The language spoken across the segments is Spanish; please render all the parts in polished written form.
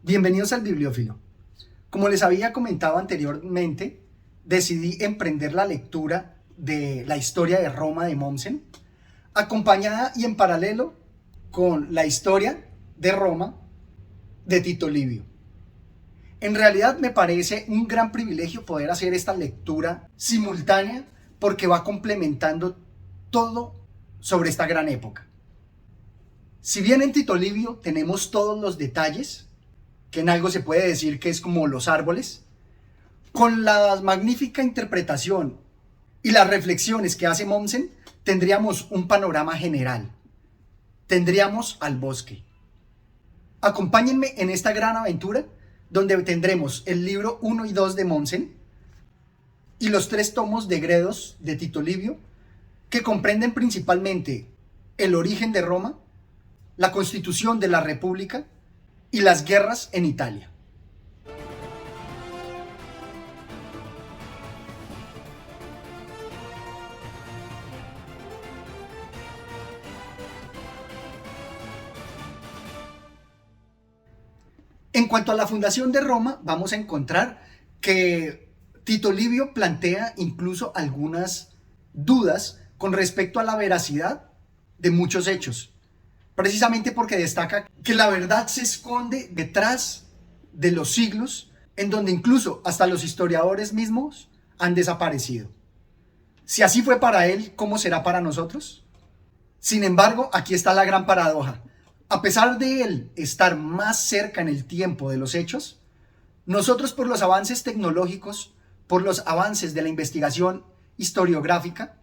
Bienvenidos al Bibliófilo. Como les había comentado anteriormente, decidí emprender la lectura de la historia de Roma de Mommsen, acompañada y en paralelo con la historia de Roma de Tito Livio. En realidad me parece un gran privilegio poder hacer esta lectura simultánea porque va complementando todo sobre esta gran época. Si bien en Tito Livio tenemos todos los detalles, que en algo se puede decir que es como los árboles, con la magnífica interpretación y las reflexiones que hace Mommsen, tendríamos un panorama general. Tendríamos al bosque. Acompáñenme en esta gran aventura donde tendremos el libro 1 y 2 de Mommsen y los 3 tomos de Gredos de Tito Livio, que comprenden principalmente el origen de Roma, la constitución de la República y las guerras en Italia. En cuanto a la fundación de Roma, vamos a encontrar que Tito Livio plantea incluso algunas dudas con respecto a la veracidad de muchos hechos, precisamente porque destaca que la verdad se esconde detrás de los siglos, en donde incluso hasta los historiadores mismos han desaparecido. Si así fue para él, ¿cómo será para nosotros? Sin embargo, aquí está la gran paradoja. A pesar de él estar más cerca en el tiempo de los hechos, nosotros, por los avances tecnológicos, por los avances de la investigación historiográfica,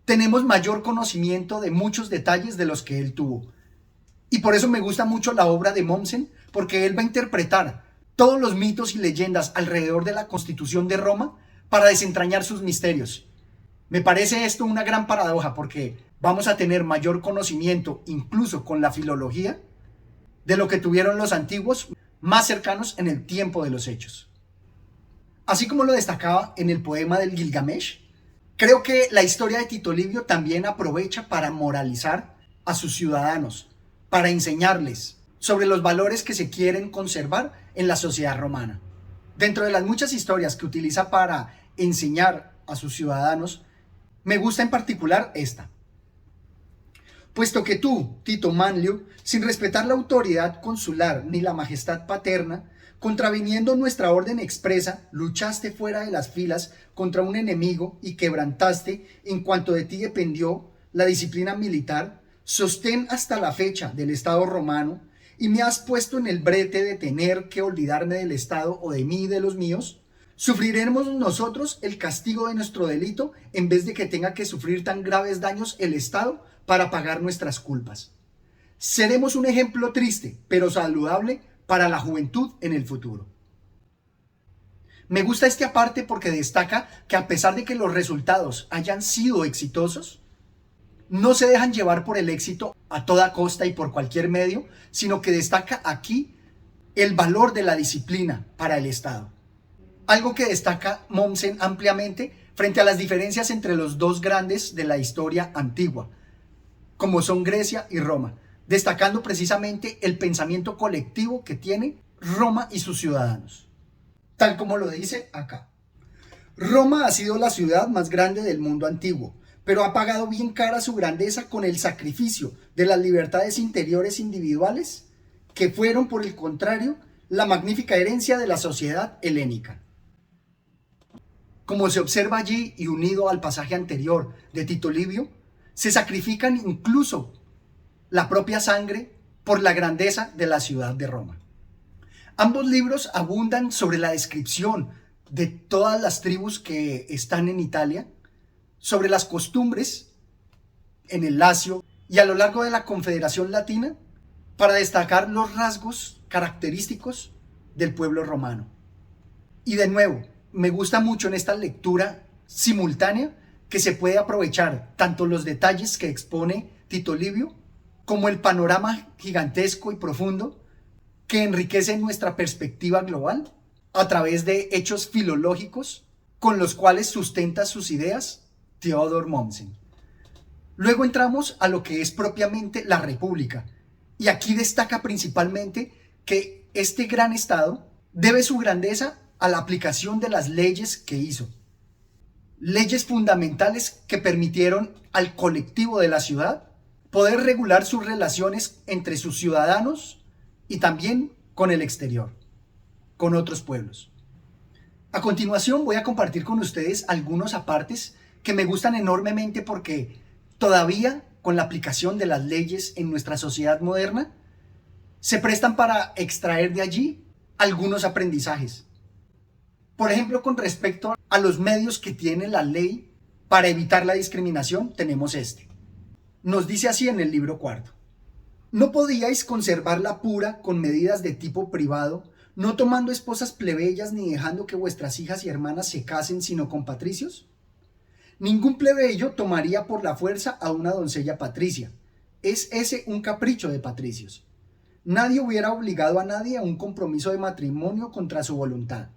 tenemos mayor conocimiento de muchos detalles de los que él tuvo. Y por eso me gusta mucho la obra de Mommsen, porque él va a interpretar todos los mitos y leyendas alrededor de la constitución de Roma para desentrañar sus misterios. Me parece esto una gran paradoja, porque vamos a tener mayor conocimiento, incluso con la filología, de lo que tuvieron los antiguos más cercanos en el tiempo de los hechos. Así como lo destacaba en el poema del Gilgamesh, creo que la historia de Tito Livio también aprovecha para moralizar a sus ciudadanos, para enseñarles sobre los valores que se quieren conservar en la sociedad romana. Dentro de las muchas historias que utiliza para enseñar a sus ciudadanos, me gusta en particular esta. Puesto que tú, Tito Manlio, sin respetar la autoridad consular ni la majestad paterna, contraviniendo nuestra orden expresa, luchaste fuera de las filas contra un enemigo y quebrantaste, en cuanto de ti dependió, la disciplina militar, sostén hasta la fecha del Estado romano, y me has puesto en el brete de tener que olvidarme del Estado o de mí y de los míos, ¿sufriremos nosotros el castigo de nuestro delito en vez de que tenga que sufrir tan graves daños el Estado para pagar nuestras culpas? Seremos un ejemplo triste, pero saludable para la juventud en el futuro. Me gusta este aparte porque destaca que a pesar de que los resultados hayan sido exitosos, no se dejan llevar por el éxito a toda costa y por cualquier medio, sino que destaca aquí el valor de la disciplina para el Estado. Algo que destaca Mommsen ampliamente frente a las diferencias entre los dos grandes de la historia antigua, como son Grecia y Roma, destacando precisamente el pensamiento colectivo que tiene Roma y sus ciudadanos. Tal como lo dice acá. Roma ha sido la ciudad más grande del mundo antiguo, pero ha pagado bien cara su grandeza con el sacrificio de las libertades interiores individuales, que fueron, por el contrario, la magnífica herencia de la sociedad helénica. Como se observa allí y unido al pasaje anterior de Tito Livio, se sacrifican incluso la propia sangre por la grandeza de la ciudad de Roma. Ambos libros abundan sobre la descripción de todas las tribus que están en Italia, sobre las costumbres en el Lacio y a lo largo de la Confederación Latina, para destacar los rasgos característicos del pueblo romano. Y de nuevo, me gusta mucho en esta lectura simultánea que se puede aprovechar tanto los detalles que expone Tito Livio como el panorama gigantesco y profundo que enriquece nuestra perspectiva global a través de hechos filológicos con los cuales sustenta sus ideas Theodor Mommsen. Luego entramos a lo que es propiamente la República, y aquí destaca principalmente que este gran Estado debe su grandeza a la aplicación de las leyes que hizo. Leyes fundamentales que permitieron al colectivo de la ciudad poder regular sus relaciones entre sus ciudadanos y también con el exterior, con otros pueblos. A continuación voy a compartir con ustedes algunos apartes que me gustan enormemente porque todavía con la aplicación de las leyes en nuestra sociedad moderna se prestan para extraer de allí algunos aprendizajes. Por ejemplo, con respecto a los medios que tiene la ley para evitar la discriminación, tenemos este. Nos dice así en el libro cuarto: no podíais conservarla pura con medidas de tipo privado, no tomando esposas plebeyas ni dejando que vuestras hijas y hermanas se casen sino con patricios. Ningún plebeyo tomaría por la fuerza a una doncella patricia. Es ese un capricho de patricios. Nadie hubiera obligado a nadie a un compromiso de matrimonio contra su voluntad.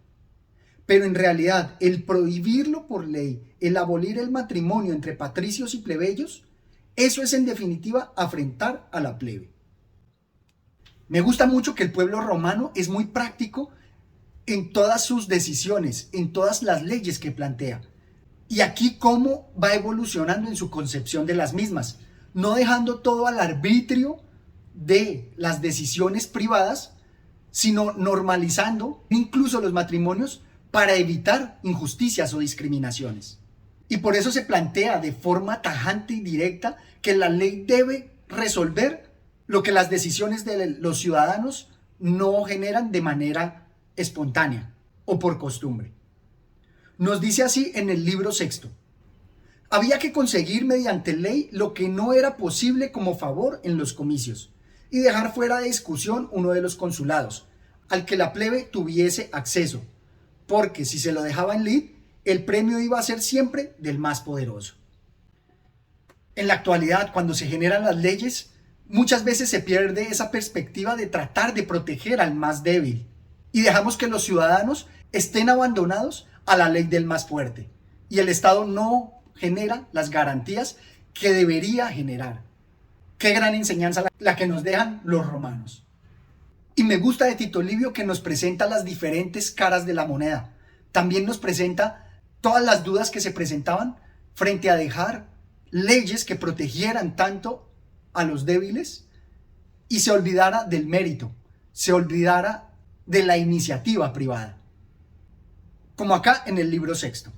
Pero en realidad, el prohibirlo por ley, el abolir el matrimonio entre patricios y plebeyos, eso es en definitiva afrentar a la plebe. Me gusta mucho que el pueblo romano es muy práctico en todas sus decisiones, en todas las leyes que plantea. Y aquí cómo va evolucionando en su concepción de las mismas, no dejando todo al arbitrio de las decisiones privadas, sino normalizando incluso los matrimonios para evitar injusticias o discriminaciones. Y por eso se plantea de forma tajante y directa que la ley debe resolver lo que las decisiones de los ciudadanos no generan de manera espontánea o por costumbre. Nos dice así en el libro sexto: había que conseguir mediante ley lo que no era posible como favor en los comicios y dejar fuera de discusión uno de los consulados, al que la plebe tuviese acceso, porque si se lo dejaba en lid, el premio iba a ser siempre del más poderoso. En la actualidad, cuando se generan las leyes, muchas veces se pierde esa perspectiva de tratar de proteger al más débil y dejamos que los ciudadanos estén abandonados a la ley del más fuerte y el Estado no genera las garantías que debería generar. Qué gran enseñanza la que nos dejan los romanos. Y me gusta de Tito Livio que nos presenta las diferentes caras de la moneda. También nos presenta todas las dudas que se presentaban frente a dejar leyes que protegieran tanto a los débiles y se olvidara del mérito, se olvidara de la iniciativa privada. Como acá en el libro sexto.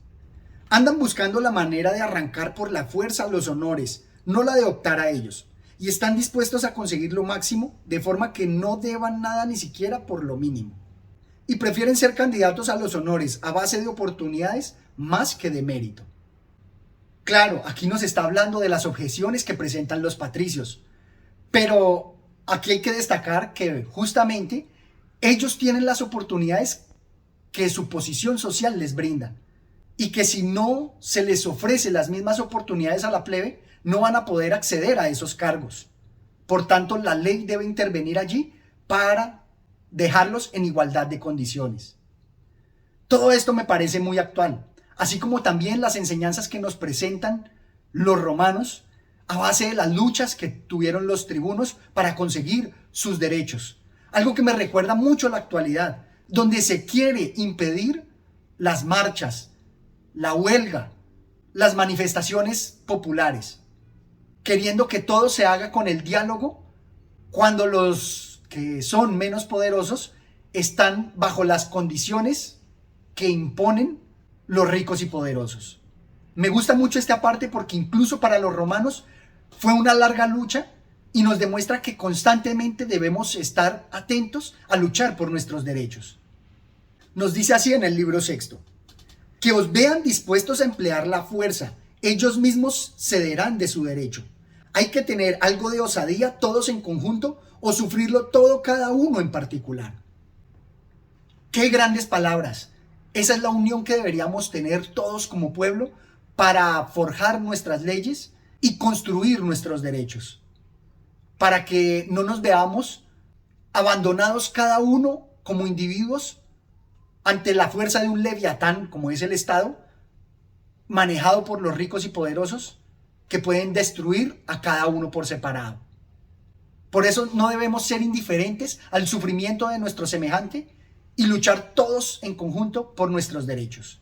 Andan buscando la manera de arrancar por la fuerza los honores, no la de optar a ellos, y están dispuestos a conseguir lo máximo de forma que no deban nada ni siquiera por lo mínimo. Y prefieren ser candidatos a los honores a base de oportunidades más que de mérito. Claro, aquí nos está hablando de las objeciones que presentan los patricios, pero aquí hay que destacar que justamente ellos tienen las oportunidades que su posición social les brinda y que si no se les ofrece las mismas oportunidades a la plebe, no van a poder acceder a esos cargos. Por tanto, la ley debe intervenir allí para dejarlos en igualdad de condiciones. Todo esto me parece muy actual, así como también las enseñanzas que nos presentan los romanos a base de las luchas que tuvieron los tribunos para conseguir sus derechos. Algo que me recuerda mucho a la actualidad, donde se quiere impedir las marchas, la huelga, las manifestaciones populares, queriendo que todo se haga con el diálogo, cuando los que son menos poderosos están bajo las condiciones que imponen los ricos y poderosos. Me gusta mucho esta parte porque incluso para los romanos fue una larga lucha y nos demuestra que constantemente debemos estar atentos a luchar por nuestros derechos. Nos dice así en el libro sexto: que os vean dispuestos a emplear la fuerza, ellos mismos cederán de su derecho. Hay que tener algo de osadía todos en conjunto o sufrirlo todo cada uno en particular. Qué grandes palabras. Esa es la unión que deberíamos tener todos como pueblo para forjar nuestras leyes y construir nuestros derechos, para que no nos veamos abandonados cada uno como individuos ante la fuerza de un leviatán como es el Estado, manejado por los ricos y poderosos que pueden destruir a cada uno por separado. Por eso no debemos ser indiferentes al sufrimiento de nuestro semejante y luchar todos en conjunto por nuestros derechos.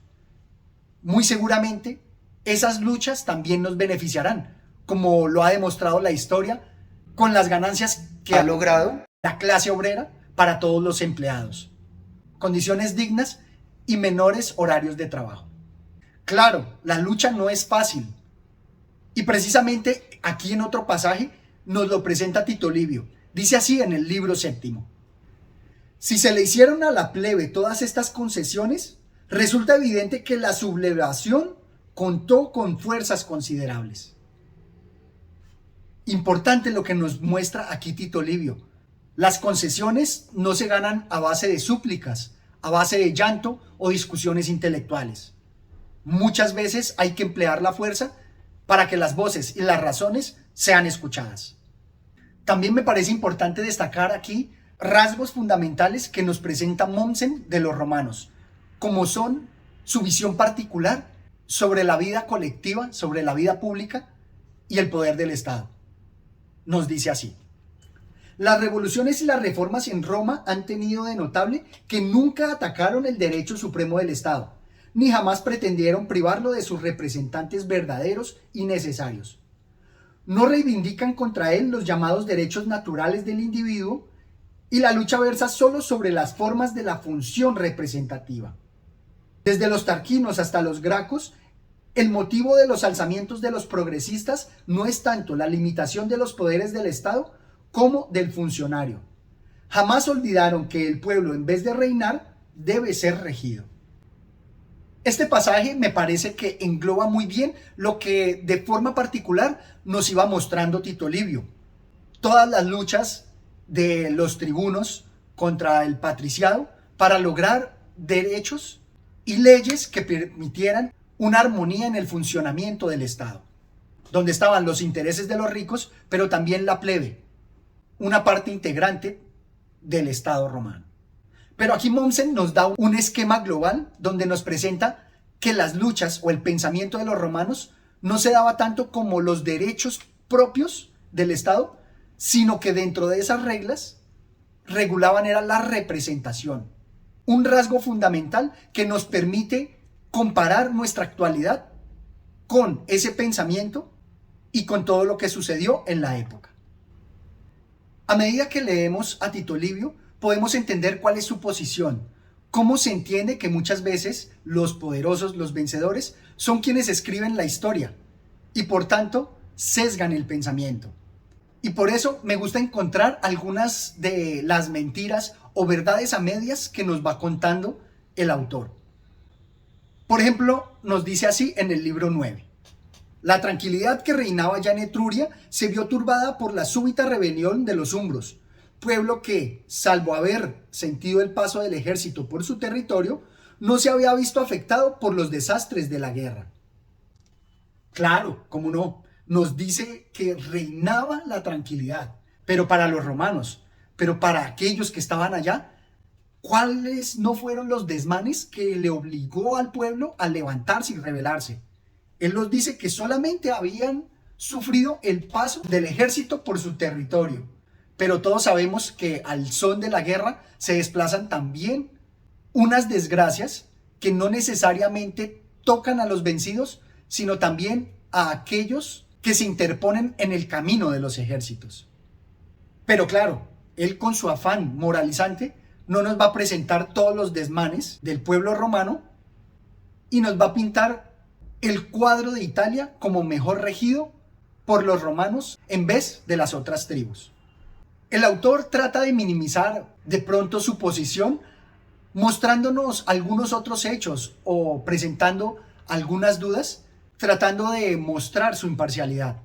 Muy seguramente, esas luchas también nos beneficiarán, como lo ha demostrado la historia con las ganancias que ha logrado la clase obrera para todos los empleados. Condiciones dignas y menores horarios de trabajo. Claro, la lucha no es fácil. Y precisamente aquí en otro pasaje nos lo presenta Tito Livio. Dice así en el libro 7: si se le hicieron a la plebe todas estas concesiones, resulta evidente que la sublevación contó con fuerzas considerables. Importante lo que nos muestra aquí Tito Livio. Las concesiones no se ganan a base de súplicas, a base de llanto o discusiones intelectuales. Muchas veces hay que emplear la fuerza para que las voces y las razones sean escuchadas. También me parece importante destacar aquí rasgos fundamentales que nos presenta Mommsen de los romanos, como son su visión particular sobre la vida colectiva, sobre la vida pública y el poder del Estado. Nos dice así: las revoluciones y las reformas en Roma han tenido de notable que nunca atacaron el derecho supremo del Estado, ni jamás pretendieron privarlo de sus representantes verdaderos y necesarios. No reivindican contra él los llamados derechos naturales del individuo, y la lucha versa solo sobre las formas de la función representativa. Desde los tarquinos hasta los gracos, el motivo de los alzamientos de los progresistas no es tanto la limitación de los poderes del Estado como del funcionario. Jamás olvidaron que el pueblo, en vez de reinar, debe ser regido. Este pasaje me parece que engloba muy bien lo que de forma particular nos iba mostrando Tito Livio. Todas las luchas de los tribunos contra el patriciado para lograr derechos y leyes que permitieran una armonía en el funcionamiento del Estado, donde estaban los intereses de los ricos, pero también la plebe, una parte integrante del Estado romano. Pero aquí Mommsen nos da un esquema global donde nos presenta que las luchas o el pensamiento de los romanos no se daba tanto como los derechos propios del Estado, sino que dentro de esas reglas regulaban era la representación, un rasgo fundamental que nos permite comparar nuestra actualidad con ese pensamiento y con todo lo que sucedió en la época. A medida que leemos a Tito Livio, podemos entender cuál es su posición, cómo se entiende que muchas veces los poderosos, los vencedores, son quienes escriben la historia y por tanto sesgan el pensamiento. Y por eso me gusta encontrar algunas de las mentiras o verdades a medias que nos va contando el autor. Por ejemplo, nos dice así en el libro 9. La tranquilidad que reinaba ya en Etruria se vio turbada por la súbita rebelión de los umbros, pueblo que, salvo haber sentido el paso del ejército por su territorio, no se había visto afectado por los desastres de la guerra. Claro, cómo no, nos dice que reinaba la tranquilidad, pero para los romanos, pero para aquellos que estaban allá, ¿cuáles no fueron los desmanes que le obligó al pueblo a levantarse y rebelarse? Él nos dice que solamente habían sufrido el paso del ejército por su territorio, pero todos sabemos que al son de la guerra se desplazan también unas desgracias que no necesariamente tocan a los vencidos, sino también a aquellos que se interponen en el camino de los ejércitos. Pero claro, él con su afán moralizante no nos va a presentar todos los desmanes del pueblo romano y nos va a pintar el cuadro de Italia como mejor regido por los romanos en vez de las otras tribus. El autor trata de minimizar de pronto su posición mostrándonos algunos otros hechos o presentando algunas dudas, tratando de mostrar su imparcialidad.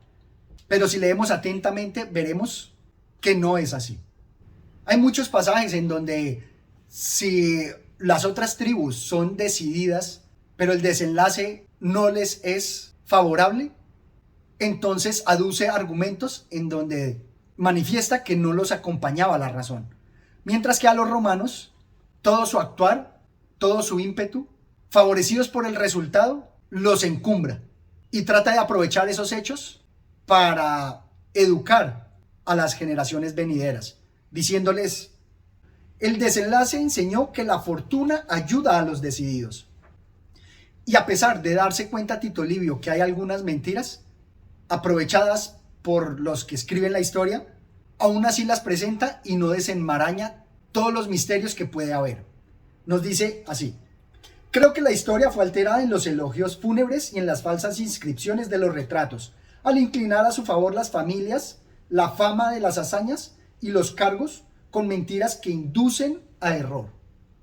Pero si leemos atentamente, veremos que no es así. Hay muchos pasajes en donde si las otras tribus son decididas, pero el desenlace no les es favorable, entonces aduce argumentos en donde manifiesta que no los acompañaba la razón. Mientras que a los romanos, todo su actuar, todo su ímpetu, favorecidos por el resultado, los encumbra y trata de aprovechar esos hechos para educar a las generaciones venideras, diciéndoles: el desenlace enseñó que la fortuna ayuda a los decididos. Y a pesar de darse cuenta Tito Livio que hay algunas mentiras aprovechadas por los que escriben la historia, aún así las presenta y no desenmaraña todos los misterios que puede haber. Nos dice así: creo que la historia fue alterada en los elogios fúnebres y en las falsas inscripciones de los retratos, al inclinar a su favor las familias, la fama de las hazañas y los cargos con mentiras que inducen a error.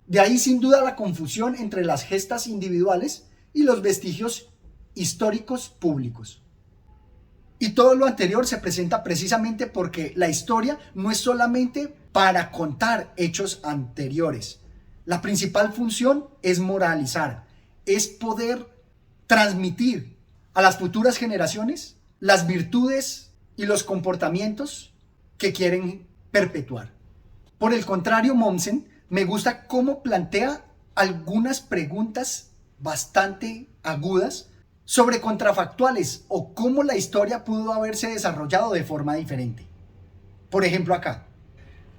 De ahí sin duda la confusión entre las gestas individuales y los vestigios históricos públicos. Y todo lo anterior se presenta precisamente porque la historia no es solamente para contar hechos anteriores. La principal función es moralizar, es poder transmitir a las futuras generaciones las virtudes y los comportamientos que quieren perpetuar. Por el contrario, Mommsen me gusta cómo plantea algunas preguntas bastante agudas sobre contrafactuales o cómo la historia pudo haberse desarrollado de forma diferente. Por ejemplo, acá,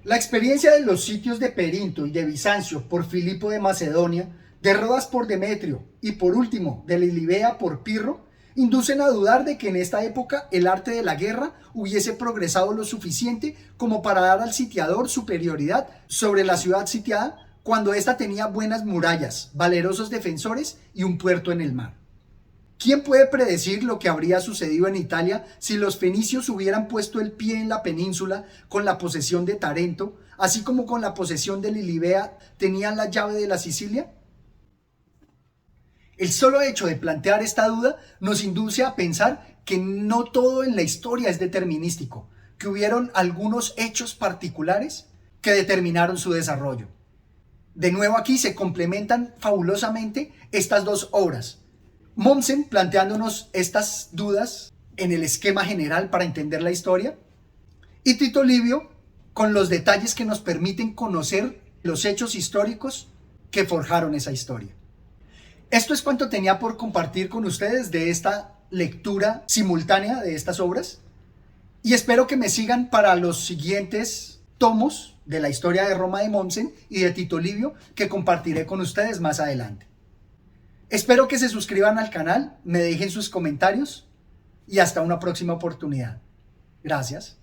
la experiencia de los sitios de Perinto y de Bizancio por Filipo de Macedonia, de Rodas por Demetrio y por último de Lilibea por Pirro, inducen a dudar de que en esta época el arte de la guerra hubiese progresado lo suficiente como para dar al sitiador superioridad sobre la ciudad sitiada cuando ésta tenía buenas murallas, valerosos defensores y un puerto en el mar. ¿Quién puede predecir lo que habría sucedido en Italia si los fenicios hubieran puesto el pie en la península con la posesión de Tarento, así como con la posesión de Lilibea tenían la llave de la Sicilia? El solo hecho de plantear esta duda nos induce a pensar que no todo en la historia es determinístico, que hubieron algunos hechos particulares que determinaron su desarrollo. De nuevo aquí se complementan fabulosamente estas dos obras. Mommsen planteándonos estas dudas en el esquema general para entender la historia, y Tito Livio con los detalles que nos permiten conocer los hechos históricos que forjaron esa historia. Esto es cuanto tenía por compartir con ustedes de esta lectura simultánea de estas obras, y espero que me sigan para los siguientes tomos de la historia de Roma de Mommsen y de Tito Livio que compartiré con ustedes más adelante. Espero que se suscriban al canal, me dejen sus comentarios y hasta una próxima oportunidad. Gracias.